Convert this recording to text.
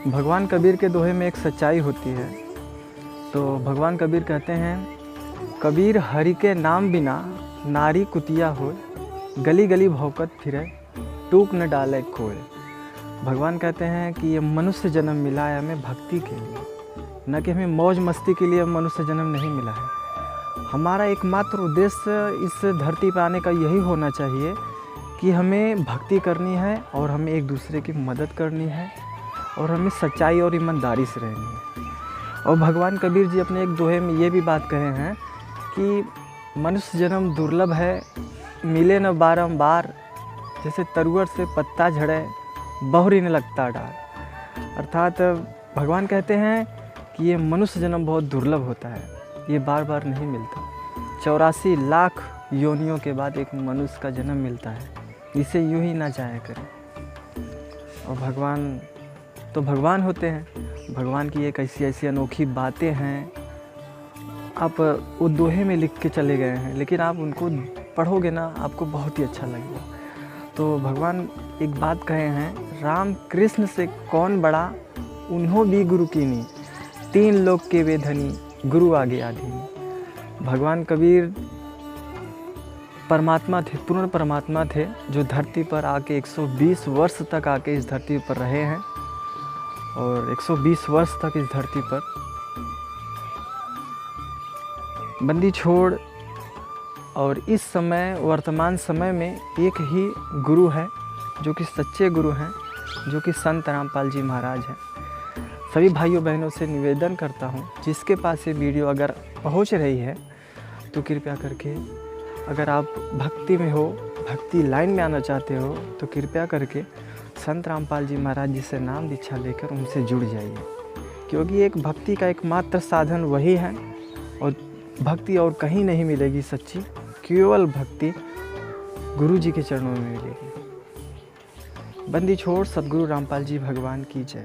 भगवान कबीर के दोहे में एक सच्चाई होती है। तो भगवान कबीर कहते हैं, कबीर हरि के नाम बिना नारी कुतिया होए, गली गली भौकत फिरे, टूक न डाले खोए। भगवान कहते हैं कि ये मनुष्य जन्म मिला है हमें भक्ति के लिए, न कि हमें मौज मस्ती के लिए मनुष्य जन्म नहीं मिला है। हमारा एकमात्र उद्देश्य इस धरती पर आने का यही होना चाहिए कि हमें भक्ति करनी है और हमें एक दूसरे की मदद करनी है और हमें सच्चाई और ईमानदारी से रहनी है। और भगवान कबीर जी अपने एक दोहे में ये भी बात कहे हैं कि मनुष्य जन्म दुर्लभ है, मिले न बारंबार, जैसे तरुअर से पत्ता झड़े बहुरी न लगता डार। अर्थात भगवान कहते हैं कि ये मनुष्य जन्म बहुत दुर्लभ होता है, ये बार बार नहीं मिलता। 84 लाख योनियों के बाद एक मनुष्य का जन्म मिलता है, इसे यूं ही ना जाया करें। और भगवान तो भगवान होते हैं, भगवान की एक ऐसी अनोखी बातें हैं, आप वो दोहे में लिख के चले गए हैं, लेकिन आप उनको पढ़ोगे ना आपको बहुत ही अच्छा लगेगा। तो भगवान एक बात कहे हैं, राम कृष्ण से कौन बड़ा, उन्हों भी गुरु कीनी, 3 लोक के वे धनी, गुरु आगे आधीनी। भगवान कबीर परमात्मा थे, पूर्ण परमात्मा थे, जो धरती पर आके 120 वर्ष तक आके इस धरती पर रहे हैं और 120 वर्ष तक इस धरती पर बंदी छोड़। और इस समय वर्तमान समय में एक ही गुरु है जो कि सच्चे गुरु हैं, जो कि संत रामपाल जी महाराज हैं। सभी भाइयों बहनों से निवेदन करता हूं, जिसके पास ये वीडियो अगर पहुंच रही है तो कृपया करके, अगर आप भक्ति में हो, भक्ति लाइन में आना चाहते हो, तो कृपया करके संत रामपाल जी महाराज जी से नाम दीक्षा लेकर उनसे जुड़ जाइए, क्योंकि एक भक्ति का एकमात्र साधन वही है और भक्ति और कहीं नहीं मिलेगी सच्ची, केवल भक्ति गुरु जी के चरणों में मिलेगी। बंदी छोड़ सद्गुरु रामपाल जी भगवान की जय।